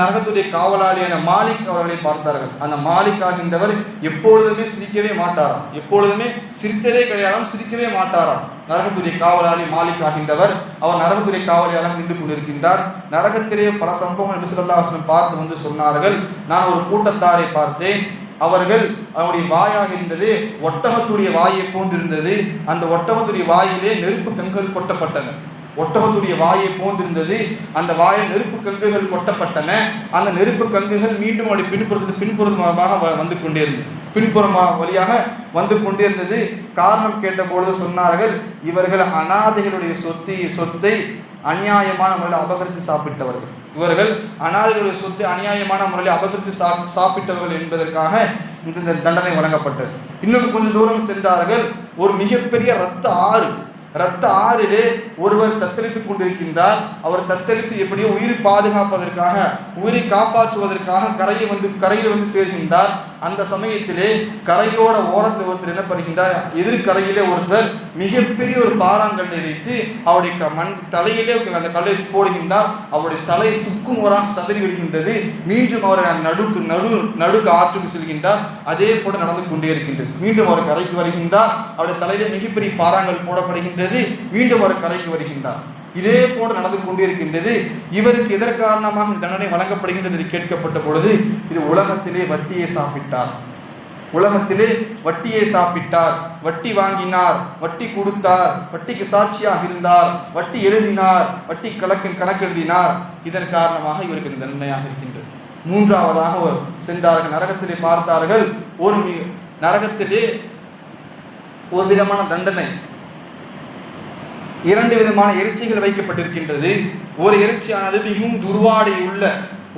A: நரகத்துடைய காவலாளியான மாலிக் அவர்களை பார்த்தார்கள். அந்த மாலிக் ஆகின்றவர் எப்பொழுதுமே சிரிக்கவே மாட்டாராம், எப்பொழுதுமே சிரித்ததே கிடையாதாம், சிரிக்கவே மாட்டாராம். நரகத்துடைய காவலாளி மாலிக் ஆகின்றவர் அவர் நரகத்துடைய காவலாளியாக நின்று கொண்டிருக்கின்றார். நரகத்திலே பல சம்பவங்கள் நபி ஸல்லல்லாஹு அலைஹி வஸல்லம் பார்த்து வந்து சொன்னார்கள், நான் ஒரு கூட்டத்தாரை பார்த்தேன், அவர்கள் அவருடைய வாயாக இருந்தது ஒட்டகத்துடைய வாயை போன்றிருந்தது. அந்த ஒட்டகத்துடைய வாயிலே நெருப்பு கங்குகள் கொட்டப்பட்டன. ஒட்டகத்துடைய வாயை போன்றிருந்தது, அந்த வாயில் நெருப்பு கங்குகள் கொட்டப்பட்டன. அந்த நெருப்பு கங்குகள் மீண்டும் அவருடைய பின்புறமாக வந்து கொண்டே இருந்தது, பின்புறம் வழியாக வந்து கொண்டே இருந்தது. காரணம் கேட்டபொழுது சொன்னார்கள், இவர்கள் அநாதைகளுடைய சொத்தை அநியாயமான முறையில் அபகரித்து சாப்பிட்டவர்கள், இவர்கள் அநாதைகளுடைய சொத்தை அநியாயமான முறையில் அபகரித்து சாப்பிட்டவர்கள் என்பதற்காக இந்த தண்டனை வழங்கப்பட்டது. இன்னும் கொஞ்சம் தூரம் சென்றார்கள், ஒரு மிகப்பெரிய இரத்த ஆறிலே ஒருவர் தத்தளித்துக் கொண்டிருக்கின்றார். அவர் தத்தளித்து எப்படியோ உயிரை பாதுகாப்பதற்காக, உயிரை காப்பாற்றுவதற்காக கரையில் வந்து சேர்கின்றார். அந்த சமயத்திலே கரையோட ஓரத்தில் ஒருத்தர் என்ன பண்ணுகின்றார், எதிர்கரையிலே ஒருத்தர் மிகப்பெரிய ஒரு பாறாங்கல்லை வைத்து அவருடைய தலையிலே அந்த கல்லை போடுகின்றார். அவருடைய தலை சுக்குநூறாக சதறி விடுகின்றது. மீண்டும் அவர் நடுக்கு ஆற்றுக்கு செல்கின்றார். அதே போல நடந்து கொண்டே இருக்கின்றது. மீண்டும் அவர் கரைக்கு வருகின்றார். அவருடைய தலையிலே மிகப்பெரிய பாறாங்கல் போடப்படுகின்றது. மீண்டும் அவர் கரைக்கு வருகின்றார். இதே போன்று நடந்து கொண்டிருக்கின்றது. இவருக்கு எதற்காரணமாக தண்டனை வழங்கப்படுகின்றது கேட்கப்பட்ட பொழுது, இது உலகத்திலே வட்டியை சாப்பிட்டார், உலகத்திலே வட்டியை சாப்பிட்டார், வட்டி வாங்கினார், வட்டி கொடுத்தார், வட்டிக்கு சாட்சியாக இருந்தார், வட்டி எழுதினார், வட்டி கணக்கெழுதினார். இதன் காரணமாக இவருக்கு இந்த தண்டனையாக இருக்கின்றது. மூன்றாவதாக சென்றார்கள், நரகத்திலே பார்த்தார்கள். நரகத்திலே ஒரு விதமான தண்டனை, இரண்டு விதமான இறைச்சிகள் வைக்கப்பட்டிருக்கின்றது. ஒரு இறைச்சியானது மிகவும் துர்வாடை உள்ள,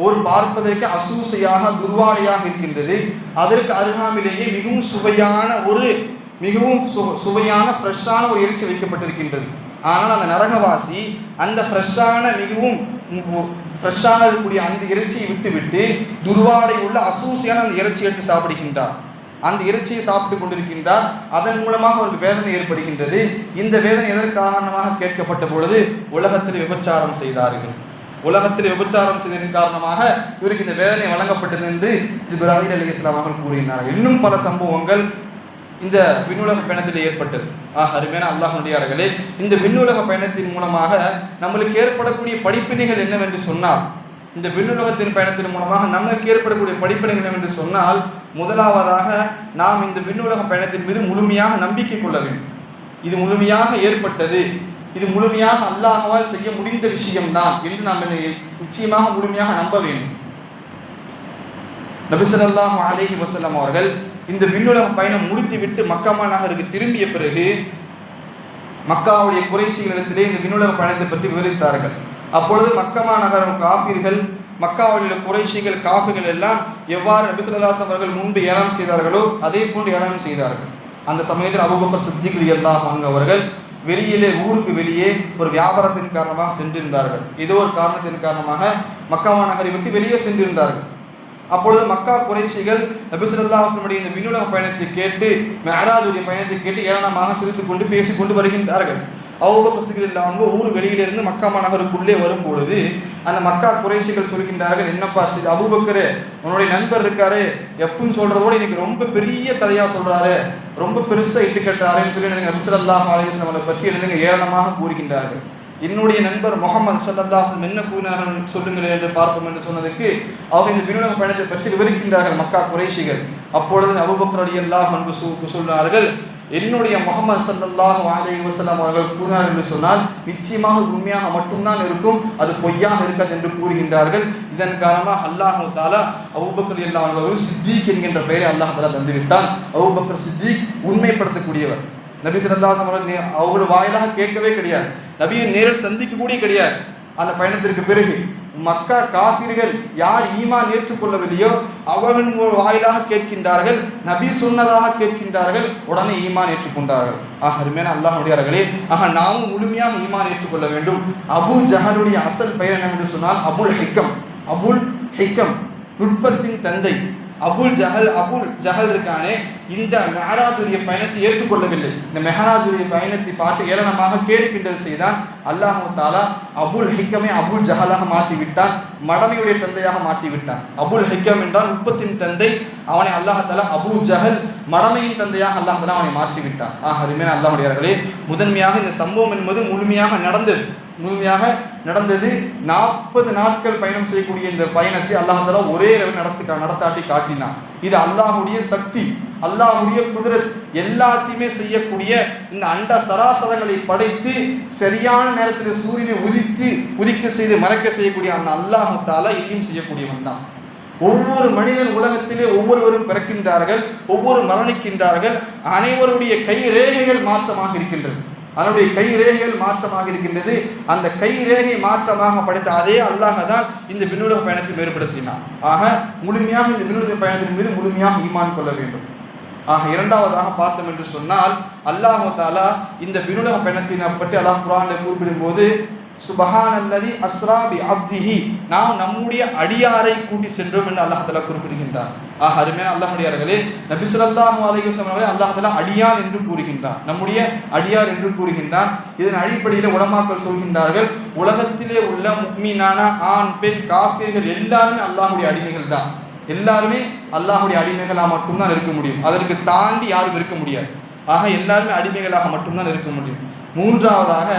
A: ஒரு பார்ப்பதற்கு அசூசையாக துர்வாடையாக இருக்கின்றது. அதற்கு அருகாமையிலேயே மிகவும் சுவையான ஃப்ரெஷ்ஷான ஒரு இறைச்சி வைக்கப்பட்டிருக்கின்றது. ஆனால் அந்த நரகவாசி அந்த மிகவும் ஃப்ரெஷ்ஷாக இருக்கக்கூடிய அந்த இறைச்சியை விட்டுவிட்டு துர்வாடை உள்ள அசூசையான அந்த இறைச்சி எடுத்து சாப்பிடுகின்றார். அந்த இறைச்சியை சாப்பிட்டு கொண்டிருக்கின்றார். அதன் மூலமாக அவருக்கு வேதனை ஏற்படுகின்றது. இந்த வேதனை எதற்கு காரணமாக கேட்கப்பட்ட பொழுது, உலகத்தில் விபச்சாரம் செய்தார்கள். உலகத்தில் விபச்சாரம் செய்ததன் காரணமாக இவருக்கு இந்த வேதனை வழங்கப்பட்டது என்று ஜிப்ராயில் அலைஹிஸ்ஸலாம் அவர்கள் கூறினார்கள். இன்னும் பல சம்பவங்கள் இந்த விண்ணுலக பயணத்தில் ஏற்பட்டது. அருமையான அல்லாஹ்வுடையார்களே, இந்த விண்ணுலக பயணத்தின் மூலமாக நம்மளுக்கு ஏற்படக்கூடிய படிப்பினைகள் என்னவென்று சொன்னால், இந்த விண்ணுலகத்தின் பயணத்தின் மூலமாக நமக்கு ஏற்படக்கூடிய படிப்பினைகள் என்னவென்று சொன்னால், முதலாவதாக நாம் இந்த விண்ணுலக பயணத்தின் மீது முழுமையாக நம்பிக்கை கொள்ள வேண்டும். இது முழுமையாக ஏற்பட்டது, இது முழுமையாக அல்லாஹ்வால் செய்ய முடிந்த விஷயம்தான் என்று நாம் நிச்சயமாக முழுமையாக நம்ப வேண்டும். நபி ஸல்லல்லாஹு அலைஹி வஸல்லம் அவர்கள் இந்த விண்ணுலக பயணம் முடித்துவிட்டு மக்கா நகருக்கு திரும்பிய பிறகு மக்காவுடைய குறைஷிகளிடத்திலே இந்த விண்ணுலக பயணத்தை பற்றி விவரித்தார்கள். அப்பொழுது மக்கா நகர காஃபிர்கள், மக்காவுடைய குறைஷிகள், காஃபிர்கள் எல்லாம் எவ்வாறு நபி ஸல்லல்லாஹு அலைஹி அவர்கள் முன்பு ஏலம் செய்தார்களோ அதே போன்று ஏலம் செய்தார்கள். அந்த சமயத்தில் அபூபக்கர் சித்திக் ரலியல்லாஹு அன்ஹு அவர்கள் வெளியிலே, ஊருக்கு வெளியே ஒரு வியாபாரத்தின் காரணமாக சென்றிருந்தார்கள். ஏதோ ஒரு காரணத்தின் காரணமாக மக்கா நகரை விட்டு வெளியே சென்றிருந்தார்கள். அப்பொழுது மக்கா குறைஷிகள் நபி ஸல்லல்லாஹு அலைஹி வஸல்லம் இந்த விண்ணுலக பயணத்தை கேட்டு, மிஅராஜுடைய பயணத்தை கேட்டு ஏளனமாக சிரித்துக் கொண்டு பேசிக்கொண்டு வருகின்றார்கள். அபூபக்கர் சித்திக் ரலியல்லாஹு அன்ஹு ஊர் வெளியிலிருந்து மக்கா நகருக்குள்ளே வரும்பொழுது அந்த மக்கா குறைஷிகள் சொல்கின்றார்கள், என்னப்பா அபூபக்கரே, உன்னுடைய நண்பர் இருக்காரு, எப்பவும் சொல்றதோட இன்னைக்கு ரொம்ப பெரிய கதையா சொல்றாரு, ரொம்ப பெருசா இட்டு கட்டுறாருன்னு சொல்லி நபி ஸல்லல்லாஹு அலைஹி வஸல்லம் பற்றி என்னங்க ஏளனமாக கூறுகின்றார்கள். என்னுடைய நண்பர் முஹம்மது ஸல்லல்லாஹு அலைஹி வஸல்லம் என்ன கூறினார்கள் சொல்லுங்கள் என்று பார்ப்போம் என்று சொன்னதுக்கு அவர் இந்த விண்ணுலக பயணத்தை பற்றி விவரிக்கின்றார்கள் மக்கா குறைஷிகள். அப்பொழுது அபூபக்கர் ரலியல்லாஹு அன்ஹு சொல்றார்கள், என்னுடைய முஹம்மது ஸல்லல்லாஹு அலைஹி வஸல்லம் அவர்கள் கூறினார் என்று சொன்னால் நிச்சயமாக உண்மையாக மட்டும்தான் இருக்கும், அது பொய்யாக இருக்காது என்று கூறுகின்றார்கள். இதன் காரணமாக அல்லாஹ் தஆலா அபூபக்கர் ரலியல்லாஹு அன்ஹு சித்திக் என்கின்ற பெயரை அல்லாஹ் தஆலா தந்துவிட்டான். அபூபக்கர் சித்திக் உண்மைப்படுத்தக்கூடியவர். நபி ஸல்லல்லாஹு அலைஹி வஸல்லம் அவர் வாயிலாக கேட்கவே கிடையாது, நபியை நேரில் சந்திக்க கூட கிடையாது. அந்த பயணத்திற்கு பிறகு மக்கா காஃபிர்கள் யார் ஈமான் ஏற்றுக்கொள்ளவில்லையோ அவர்கள் வாயிலாக கேட்கின்றார்கள், நபி சொன்னதாக கேட்கின்றார்கள், உடனே ஈமான் ஏற்றுக்கொண்டார்கள். அருமையான அல்லாஹ்வுடையார்களே, நாமும் முழுமையாக ஈமான் ஏற்றுக்கொள்ள வேண்டும். அபூ ஜஹலுடைய அசல் பெயர் என்னவென்று சொன்னால் அபுல் ஹிக்கம், நுட்பத்தின் தந்தை. அபுல் ஜஹல் இருக்கானே, இந்த மெஹராஜுடைய பயணத்தை ஏற்றுக்கொள்ளவில்லை. இந்த மெஹராஜுடைய பயணத்தை பார்த்து ஏளனமாக கேலி கிண்டல் செய்தான். அல்லாஹ் தஆலா அபுல் ஹிக்கமை அபுல் ஜஹலாக மாற்றி விட்டான், மடமையுடைய தந்தையாக மாற்றி விட்டான். அபுல் ஹிக்கம் என்றால் நுட்பத்தின் தந்தை, அவனை அல்லாஹ் தஆலா அபூ ஜஹல் மடமையின் தந்தையாக அல்லாஹ் தஆலா அவனை மாற்றி விட்டான். அருமையான அல்லாஹ்வுடையார்களே, முதன்மையாக இந்த சம்பவம் என்பது முழுமையாக நடந்தது. 40 நாட்கள் பயணம் செய்யக்கூடிய இந்த பயணத்தை அல்லாஹ் தஆலா ஒரே இரவில் நடத்தாட்டி காட்டினான். இது அல்லாஹ்வுடைய சக்தி, அல்லாஹ்வுடைய குதிரத், எல்லாத்தையுமே செய்யக்கூடிய இந்த அண்ட சராசரங்களை படைத்து சரியான நேரத்தில் சூரியனை உதிக்க செய்து மறைக்க செய்யக்கூடிய அந்த அல்லாஹ் தஆலா இதையும் செய்யக்கூடியவன் தான். ஒவ்வொரு மனிதன் உலகத்திலே ஒவ்வொருவரும் பிறக்கின்றார்கள், ஒவ்வொரு மரணிக்கின்றார்கள். அனைவருடைய கை ரேகைகள் மாற்றமாக இருக்கின்றது. அதனுடைய கை ரேகைகள் மாற்றமாக இருக்கின்றது. அந்த கை ரேகை மாற்றமாக படைத்த அதே அல்லாஹ் தான் இந்த விண்ணுலக பயணத்தை ஏற்படுத்தினார். முழுமையாக இந்த விண்ணுலக பயணத்தின் மீது முழுமையாக ஈமான் கொள்ள வேண்டும். இரண்டாவதாக பார்த்தோம் என்று சொன்னால், அல்லாஹ் தஆலா இந்த விண்ணுலக பயணத்தினை பற்றி அல்லாஹ் குர்ஆனில் குறிப்பிடும் போது சுபஹானல்லதி அஸ்ரா பி அப்திஹி, நாம் நம்முடைய அடியாரை கூட்டி சென்றோம் என்று அல்லாஹ் தஆலா குறிப்பிடுகின்றார். அருமையான அல்லாஹ்வுடையார்களே, நபி ஸல்லல்லாஹு அலைஹி வஸல்லம் அவர்களை அல்லாஹ் தஆலா அடியார் என்று கூறுகின்றார், நம்முடைய அடியார் என்று கூறுகின்றார். இதன் அடிப்படையில் உலமாக்கள் சொல்கின்றார்கள், உலகத்திலே உள்ள முஃமினான ஆண் பெண் காஃபிர்கள் எல்லாருமே அல்லாஹ்வுடைய அடிமைகள் தான். எல்லாருமே அல்லாஹ்வுடைய அடிமைகளாக மட்டும்தான் இருக்க முடியும், அதற்கு தாண்டி யாரும் இருக்க முடியாது. ஆக எல்லாருமே அடிமைகளாக மட்டும்தான் இருக்க முடியும். மூன்றாவதாக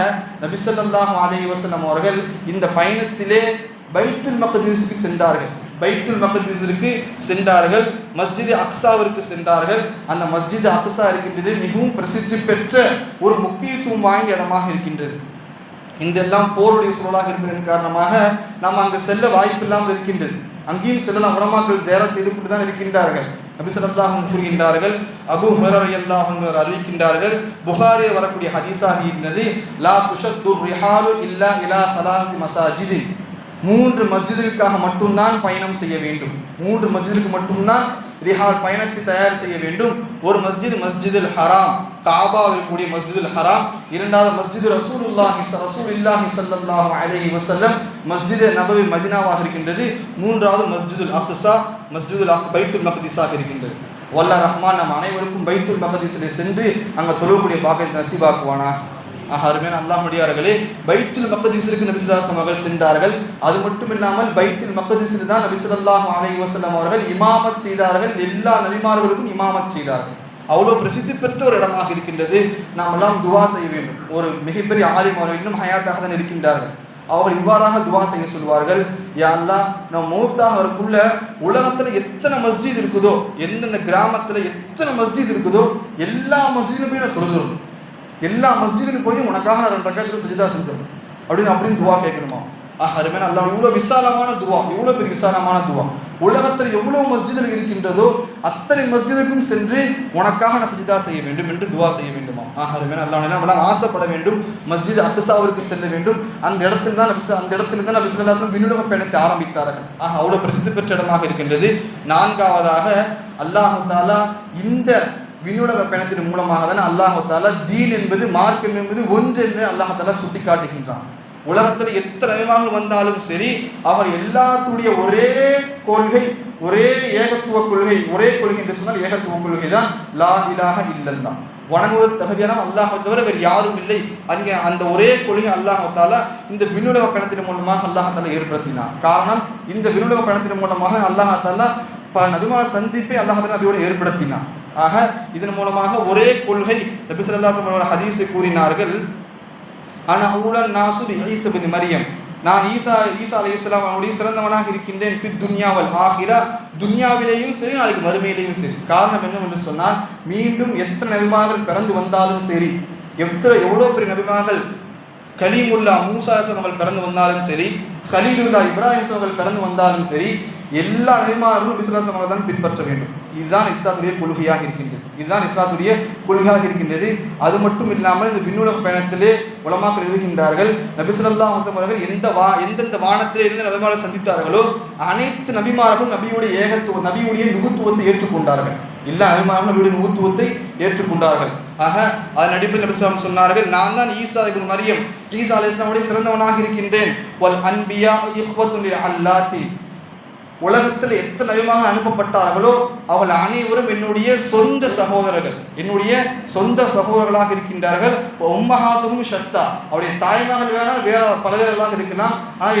A: நபி ஸல்லல்லாஹு அலைஹி வஸல்லம் அவர்கள் இந்த பயணத்திலே பைத்துல் மக்திஸுக்கு சென்றார்கள். பைத்துல் மக்திஸிற்கு சென்றார்கள், மஸ்ஜித் அக்ஸாவிற்கு சென்றார்கள். அந்த மஸ்ஜித் அக்ஸா இருக்கின்றது மிகவும் பிரசித்தி பெற்ற ஒரு முக்கியத்துவம் வாய்ந்த இடமாக இருக்கின்றது. இதெல்லாம் போருடைய சூழலாக இருப்பதன் காரணமாக நாம் அங்கு செல்ல வாய்ப்பு இல்லாமல் இருக்கின்றது. அங்கேயும் செல்லலாம், உலமாக்கள் ஜியாரத் செய்து கொண்டு தான் இருக்கின்றார்கள். நபி ஸல்லல்லாஹு அலைஹி கூறுகின்றார்கள், அபூ ஹுரைரா ரலியல்லாஹு அன்ஹு அறிவிக்கின்றார்கள், புகாரியில் வரக்கூடிய ஹதீஸாக இருக்கின்றது, லா துஷத்து ரிஹாலு இல்லா இலா ஸலாத்தி மசாஜித், 3 மஸ்ஜிதுக்காக மட்டும்தான் பயணம் செய்ய வேண்டும். 3 மஸ்ஜிதுக்கு மட்டும்தான் ரிஹால் பயணத்தை தயார் செய்ய வேண்டும். ஒரு மஸ்ஜித் மஸ்ஜிதுல் ஹராம், காபாவில் கூடிய மஸ்ஜிதுல் ஹராம். இரண்டாவது மஸ்ஜிது ரசூலுல்லாஹி ஸல்லல்லாஹு அலைஹி வஸல்லம் மஸ்ஜித் நபவி மதீனாவாக இருக்கின்றது. மூன்றாவது மஸ்ஜிதுல் அக்ஸா, மஸ்ஜிதுல் பைத்துல் மக்திஸாக இருக்கின்றது. வல்லாஹ் ரஹ்மான் நம் அனைவருக்கும் பைத்துல் மக்திஸிலே சென்று அங்கே தொழக்கூடிய பாக்கியத்தை நசீபாக்குவானா. அருமையான அல்லாஹ்வுடையார்களே, பைத்துல் மக்திஸிற்கு நபி ஸல்லல்லாஹு அலைஹி அவர்கள் சென்றார்கள். அது மட்டும் இல்லாமல் பைத்துல் மக்திஸில் தான் நபி ஸல்லல்லாஹு அலைஹி வஸல்லம் அவர்கள் இமாமத் செய்தார்கள். எல்லா நபிமார்களுக்கும் இமாமத் செய்தார்கள். அவ்வளோ பிரசித்தி பெற்ற ஒரு இடமாக இருக்கின்றது. நாம் எல்லாம் துவா செய்ய வேண்டும். ஒரு மிகப்பெரிய ஆலிம் அவர்கள் இன்னும் ஹயாத்தாக தான் இருக்கின்றார்கள். அவர்கள் இவ்வாறாக துவா செய்ய சொல்வார்கள், யா அல்லாஹ், நம்ம மௌத்தாக வரக்குள்ள உலகத்தில் எத்தனை மஸ்ஜித் இருக்குதோ, எந்தெந்த கிராமத்தில் எத்தனை மஸ்ஜித் இருக்குதோ எல்லா மஸ்ஜிதிலும் போய் நான் தொழுதுறோம், எல்லா மஸ்ஜிதுக்கு போய் உனக்காக நான் 2 ரக்காத் சஜ்தா செஞ்சோம் அப்படின்னு துவா கேட்கணுமா. அருமையான அல்லாஹ், இவ்வளோ விசாலமான துவா, இவ்வளோ பெரிய விசாலமான துவா. உலகத்தில் எவ்வளோ மஸ்ஜிதில் இருக்கின்றதோ அத்தனை மஸ்ஜிதுக்கும் சென்று உனக்காக நான் சஜ்தா செய்ய வேண்டும் என்று துவா செய்ய வேண்டுமா. அருமையான அல்லாஹ், நம்மளாம் ஆசைப்பட வேண்டும், மஸ்ஜித் அக்ஸாவிற்கு செல்ல வேண்டும். அந்த இடத்துல தான் நபி ஸல்லல்லாஹு அலைஹி வஸல்லம் விண்ணுலக பயணத்தை ஆரம்பித்தார்கள். அவ்வளோ பிரசித்தி பெற்ற இடமாக இருக்கின்றது. நான்காவதாக அல்லாஹ் தஆலா இந்த விண்ணுலக பயணத்தின் மூலமாக தானே அல்லாஹ் தஆலா தீன் என்பது, மார்க்கம் என்பது ஒன்று என்று அல்லாஹ் தஆலா சுட்டி காட்டுகின்றான். உலகத்தில் எத்தனை நபிமார்கள் வந்தாலும் சரி, அவர் எல்லாத்துடைய ஒரே கொள்கை, ஒரே ஏகத்துவ கொள்கை. ஒரே கொள்கை என்று சொன்னால் ஏகத்துவ கொள்கை தான், லா இலாஹ இல்லல்லாஹ், வணங்குவது தகுதியான அல்லாஹ் தவிர வேறு யாரும் இல்லை. அங்கே அந்த ஒரே கொள்கை அல்லாஹ் தஆலா இந்த விண்ணுலக பயணத்தின் மூலமாக அல்லாஹ் தஆலா ஏற்படுத்தினார். காரணம், இந்த விண்ணுலக பயணத்தின் மூலமாக அல்லாஹ் தஆலா பல நபிமார் சந்திப்பை அல்லாஹ் தஆலா நபியோடு ஏற்படுத்தினார். ஆக இதன் மூலமாக ஒரே கொள்கை. நபி ஸல்லல்லாஹு அலைஹி வஸல்லம் ஹதீஸை கூறினார்கள், ஆனா அவுலன் நாசு பி ஈஸா இப்னு மரியம், நான் ஈசா அலைஹிஸ்ஸலாம் அவருடைய சிறந்தவனாக இருக்கின்றேன். ஃபித் துன்யா வல் ஆகிரா, துன்யாவிலேயும் சரி நாளைக்கு மறுமையிலேயும் சரி. காரணம் என்னவென்று சொன்னால், மீண்டும் எத்தனை நபிமார்கள் பிறந்து வந்தாலும் சரி, எவ்வளோ பெரிய நபிமார்கள் கலீமுல்லா மூசா அவர்கள் பிறந்து வந்தாலும் சரி, கலீலுல்லா இப்ராஹிம் அவர்கள் பிறந்து வந்தாலும் சரி, எல்லா நபிமார்களும் விசுவாசமாக தான் பின்பற்ற வேண்டும். இதுதான் இஸ்லாத்துடைய கொள்கையாக இருக்கின்றது. இதுதான் இஸ்லாத்துடைய கொள்கையாக இருக்கின்றது. அது மட்டும் இல்லாமல் இந்த விண்ணுலக பயணத்திலே உலமாக்கள் எழுதுகின்றார்கள், நபி ஸல்லல்லாஹு அலைஹி வஸல்லம் அவர்கள் எந்தெந்த வானத்திலே இருந்து நபிமார்கள் சந்தித்தார்களோ அனைத்து நபிமார்களும் நபியுடைய ஏகத்துவ, நபியுடைய நுபுத்துவத்தை ஏற்றுக்கொண்டார்கள். எல்லா நபிமார்களும் நபியுடைய நுபுத்துவத்தை ஏற்றுக்கொண்டார்கள். ஆக அதன் அடிப்படையில் நபி ஸல்லல்லாஹு சொன்னார்கள், நான் தான் ஈசா இப்னு மரியம், ஈசா அலைஹிஸ்ஸலாமுடைய சிறந்தவனாக இருக்கின்றேன். வல் அன்பியா இஹ்வத்துன் லில் அல்லாத்தி, உலகத்தில் எத்தனை நபிமாக அனுப்பப்பட்டார்களோ அவர்கள் அனைவரும் என்னுடைய சொந்த சகோதரர்கள், என்னுடைய சொந்த சகோதரர்களாக இருக்கின்றார்கள். உம்மஹாத்துஹும் ஷத்தா, அவருடைய தாய்மகள் வேணால் வேற பல பேர்களாக இருக்கலாம், ஆனால்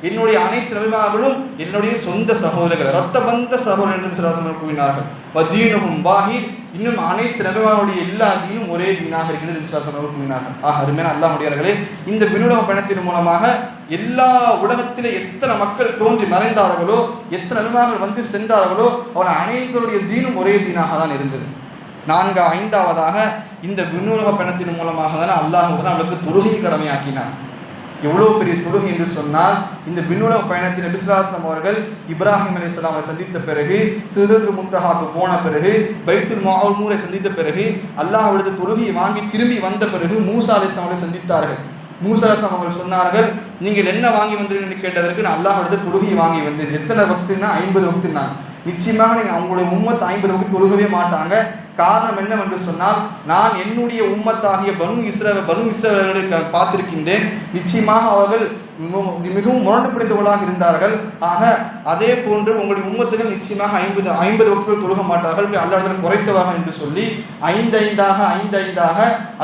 A: என்னுடைய அனைத்து நபிமார்களும் என்னுடைய சொந்த சகோதரர்கள், இரத்த பந்த சகோதரர்கள் என்று சிலர் கூறினார்கள். வதீனுஹும் வாஹித், இன்னும் அனைத்து நபிமார்களுடைய எல்லா தீனும் ஒரே தீனாக இருக்கிறது என்று சிலர் கூறினார்கள். அருமையான அல்லாஹ்வுடையார்களே, இந்த விண்ணுலக பயணத்தின் மூலமாக எல்லா உலகத்திலே எத்தனை மக்கள் தோன்றி மறைந்தார்களோ, எத்தனை நபிமார்கள் வந்து சென்றார்களோ, அவர்கள் அனைவருடைய தீனும் ஒரே தீனாக தான் இருந்தது. ஐந்தாவதாக இந்த விண்ணுலக பயணத்தின் மூலமாக தானே அல்லாஹ் அவர்களுக்கு தொழுகையை கடமையாக்கினார். எவ்வளோ பெரிய தொழுகை என்று சொன்னால், இந்த விண்ணுலக பயணத்தில் நபி ஸல்லல்லாஹு அலைஹி வஸல்லம் அவர்கள் இப்ராஹிம் அலைஹிஸ்ஸலாமை சந்தித்த பிறகு, சிதறத்துல் முன்தஹாவுக்கு போன பிறகு, பைத்துல் மஅமூரை சந்தித்த பிறகு, அல்லாஹ்விடத்து தொழுகையை வாங்கி திரும்பி வந்த பிறகு மூசா அலைஹிஸ்ஸலாம் அவர்களை சந்தித்தார்கள். மூசா அலைஹிஸ்ஸலாம் அவர்கள் சொன்னார்கள், நீங்கள் என்ன வாங்கி வந்தீர்கள் கேட்டதற்கு, நான் அல்லாஹ்விடத்து தொழுகையை வாங்கி வந்தேன். எத்தனை வக்துன்னா 50 வக்துன்னா, நிச்சயமாக நீங்கள் அவங்களுடைய உம்மத் 50 வக்து தொழுகவே மாட்டாங்க. காரணம் என்னவென்று சொன்னால், நான் என்னுடைய உம்மத்தாகிய பனு இஸ்ரவேலர்களை பார்த்திருக்கின்றேன். நிச்சயமாக அவர்கள் மிகவும் முரண்டு பிடித்தவர்களாக இருந்தார்கள். ஆக அதே போன்று உங்களுடைய உம்மத்துகள் நிச்சயமாக 50 வக்துகள் தொழுக மாட்டார்கள், அல்லாஹ்விடத்தில் குறைத்தவாக என்று சொல்லி 5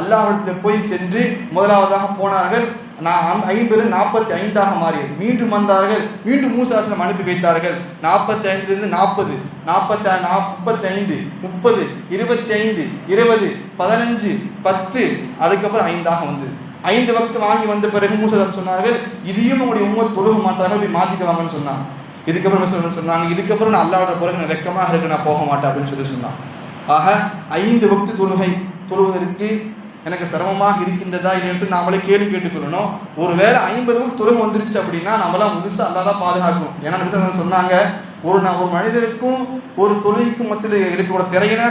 A: அல்லாஹ்விடத்தில் போய் சென்று முதலாவதாக போனார்கள். 50 45 மாறியது. மீண்டும் வந்தார்கள், மீண்டும் மூசா அலைஹிஸ்ஸலாம் அனுப்பி வைத்தார்கள். 45 40 35 30 25 20 15 10 அதுக்கப்புறம் 5 வந்தது. 5 வக்து வாங்கி வந்த பிறகு மூசா சொன்னார்கள், இதையும் உங்களுடைய உம்மத் தொழுக மாட்டார்கள், போய் மாத்திட்டு வாங்கன்னு சொன்னாங்க. இதுக்கப்புறம் சொன்னாங்க, இதுக்கப்புறம் நான் அல்லாஹ்வோட பிறகு நான் வெக்கமாக இருக்கு, நான் போக மாட்டேன் அப்படின்னு சொன்னாங்க. ஆக 5 வக்து தொழுவதற்கு எனக்கு சிரமமாக இருக்கின்றதா இல்லைன்னு சொல்லி நாமளே கேள்வி கேட்டுக்கொள்ளணும். ஒருவேளை 50 வக்து தொழுகை வந்துருச்சு அப்படின்னா நம்மளாம் முழுசாக அல்லா தான் பாதுகாக்கும். ஏன்னா சொன்னாங்க, ஒரு மனிதருக்கும் ஒரு தொழுகைக்கும் மத்தியில் இருக்கக்கூடிய திரையினா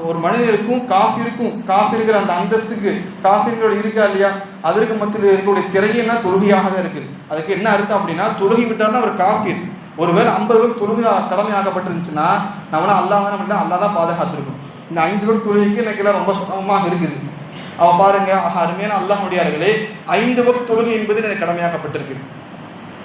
A: ஒரு மனிதருக்கும் காஃபிருக்கிற அந்த அந்தஸ்துக்கு காஃபிர்களோட இருக்கா இல்லையா, அதற்கு மத்தியில் இருக்கக்கூடிய திரையினா தொழுகையாக தான் இருக்குது. அதுக்கு என்ன அர்த்தம் அப்படின்னா, தொழுகை விட்டால் அவர் காஃபிர். ஒருவேளை 50 வக்து தொழுகை கடமையாகப்பட்டிருந்துச்சுன்னா நம்மளாம் அல்லா தான் பாதுகாத்திருக்கும். இந்த 5 வக்து தொழுகைக்கு எனக்கு எல்லாம் ரொம்ப சிரமமாக இருக்குது. அவ பாருங்க, அருமையான அல்லாஹ்வுடையார்களே, 5 வக்து தொழுகை என்பது எனக்கு கடமையாக்கப்பட்டிருக்கு.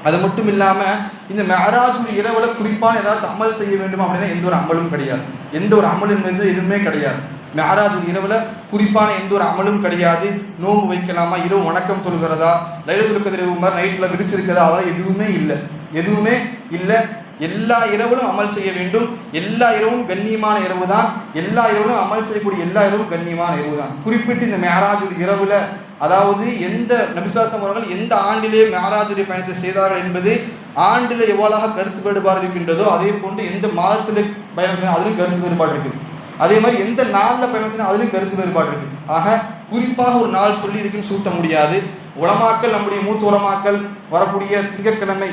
A: அது மட்டும் இல்லாமல் இந்த மெஹராஜுடைய இரவுல குறிப்பாக ஏதாச்சும் அமல் செய்ய வேண்டுமா அப்படின்னா எந்த ஒரு அமலும் கிடையாது. எந்த ஒரு அமல் என்பது எதுவுமே கிடையாது. மெஹராஜுடைய இரவுல குறிப்பான எந்த ஒரு அமலும் கிடையாது. நோன்பு வைக்கலாமா, இரவு வணக்கம் தொழுகிறதா, லைலத்துல் கத்ர் இரவு மாதிரி நைட்டில் விழிச்சிருக்கிறதா, அதெல்லாம் எதுவுமே இல்லை. எல்லா இரவிலும் அமல் செய்ய வேண்டும். எல்லா இரவும் கண்ணியமான இரவு தான். எல்லா இரவிலும் அமல் செய்யக்கூடிய எல்லா இரவும் கண்ணியமான இரவு தான். குறிப்பிட்டு இந்த மெஹராஜுடைய இரவுல, அதாவது எந்த நபி ஸல்லல்லாஹு அலைஹி வஸல்லம் அவர்கள் எந்த ஆண்டிலே மெஹராஜுடைய பயணத்தை செய்தார்கள் என்பது ஆண்டில் எவ்வளவு கருத்து வேறுபாடு இருக்கின்றதோ அதே போன்று எந்த மாதத்தில் பயணம் செய்யணும் அதிலும் கருத்து வேறுபாடு இருக்குது. அதே மாதிரி எந்த நாளில் பயணம் செய்யணும் அதிலும் கருத்து வேறுபாடு இருக்குது. ஆக குறிப்பாக ஒரு நாள் சொல்லி இதுக்குன்னு சூட்ட முடியாது. உலமாக்கள், நம்முடைய மூத்த உலமாக்கள் வரக்கூடிய திங்கட்கிழமை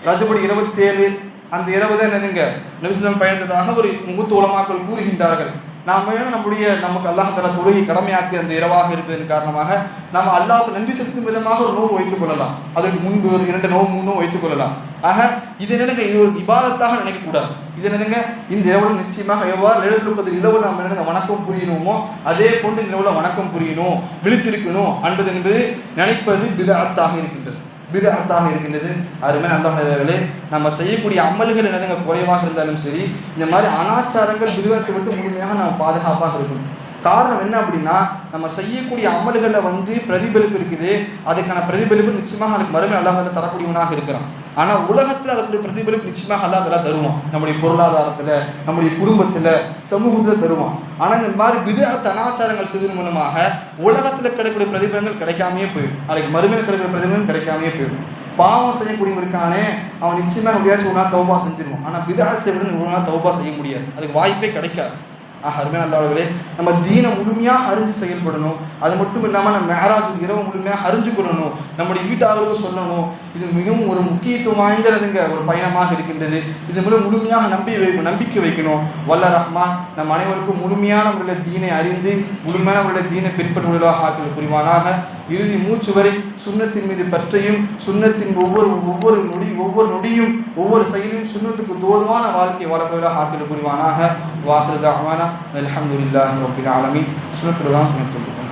A: ரஜபடி 27 அந்த இரவு தான் என்னதுங்க நபி ஸல்லல்லாஹு அலைஹி வஸல்லம் பயணித்ததாக ஒரு மூத்த உலமாக்கள் கூறுகின்றார்கள். நமக்கு அல்லாஹ் தஆலா தொழுகை கடமையாக்கி அந்த இரவாக இருப்பதன் காரணமாக நாம் அல்லாஹ்வுக்கு நன்றி செலுத்தும் விதமாக ஒரு நோன்பு வைத்துக் கொள்ளலாம். அதற்கு முன்பு ஒரு 2 நோன்பு வைத்துக் கொள்ளலாம். ஆக இது என்னங்க, இது ஒரு இபாதத்தாக நினைக்கக்கூடாது. இது என்னங்க, இந்த இரவுல நிச்சயமாக எவ்வாறு லைலத்துல் கத்ர் இரவுல நம்ம என்னங்க வணக்கம் புரியணுமோ அதே போன்று இந்த இரவுல வணக்கம் புரியணும், விழித்திருக்கணும் என்பது நினைப்பது பிதஅத்தாக இருக்கின்றது. அருமையான அல்லாஹ்விலே நம்ம செய்யக்கூடிய அமல்கள் என்னதுங்க குறைவாக இருந்தாலும் சரி, இந்த மாதிரி அனாச்சாரங்கள் பிதஅத்தை விட்டு முழுமையாக நம்ம பாதுகாப்பாக இருக்கணும். காரணம் என்ன அப்படின்னா, நம்ம செய்யக்கூடிய அமல்களில் பிரதிபலிப்பு இருக்குது. அதுக்கான பிரதிபலிப்பு நிச்சயமாக அதுக்கு மறுமை அல்லாஹ் தரக்கூடியவனாக இருக்கிறான். ஆனால் உலகத்தில் அதற்குரிய பிரதிபலிப்பு நிச்சயமாக அல்லாஹ் தஆலா தருவான். நம்முடைய பொருளாதாரத்தில், நம்முடைய குடும்பத்தில், சமூகத்தில் தருவான். ஆனால் இந்த மாதிரி பிதஅத் அனாச்சாரங்கள் செய்வதன் மூலமாக உலகத்தில் கிடைக்கக்கூடிய பிரதிபலங்கள் கிடைக்காமையே போயிடும். அதுக்கு மறுமையில் கிடைக்கக்கூடிய பிரதிபலன் கிடைக்காமையே போயிடும். பாவம் செய்யக்கூடியவருக்கானே அவன் நிச்சயமாக எப்படியாச்சும் ஒரு நாள் தௌபா செஞ்சிருவான். ஆனால் பிதஅத் செய்வதற்கு ஒரு நாள் தௌபா செய்ய முடியாது, அதுக்கு வாய்ப்பே கிடைக்காது. அருமையான அல்லாஹ்வுகளே, நம்ம தீனை முழுமையாக அறிஞ்சு செயல்படணும். அது மட்டும் இல்லாமல் நம்ம மெஹராஜ் இரவு முழுமையாக அறிஞ்சு கொள்ளணும், நம்முடைய வீட்டாளர்களுக்கு சொல்லணும். இது மிகவும் ஒரு முக்கியத்துவம் வாய்ந்ததுங்க ஒரு பயணமாக இருக்கின்றது. இது மூலம் முழுமையாக நம்பிக்கை வைக்கணும். வல்ல ரஹ்மான் நம் அனைவருக்கும் முழுமையான முறையில் தீனை அறிந்து முழுமையான முறையில் தீனை பின்பற்றுவதாக ஆக்கல் புரிவானாக. இறுதி மூச்சு வரை சுன்னத்தின் மீது பற்றையும் சுன்னத்தின் ஒவ்வொரு நொடியும் ஒவ்வொரு செயலையும் சுன்னத்துக்கு தோதுவான வாழ்க்கையை வளர்ப்பதாக ஆக்கல் புரிவானாக. வாஹிரு தஅவானா அல்ஹம்துலில்லாஹி ரப்பில் ஆலமீன். சுன்னத்துல்லாஹ் சுன்னத்துல்லாஹ்.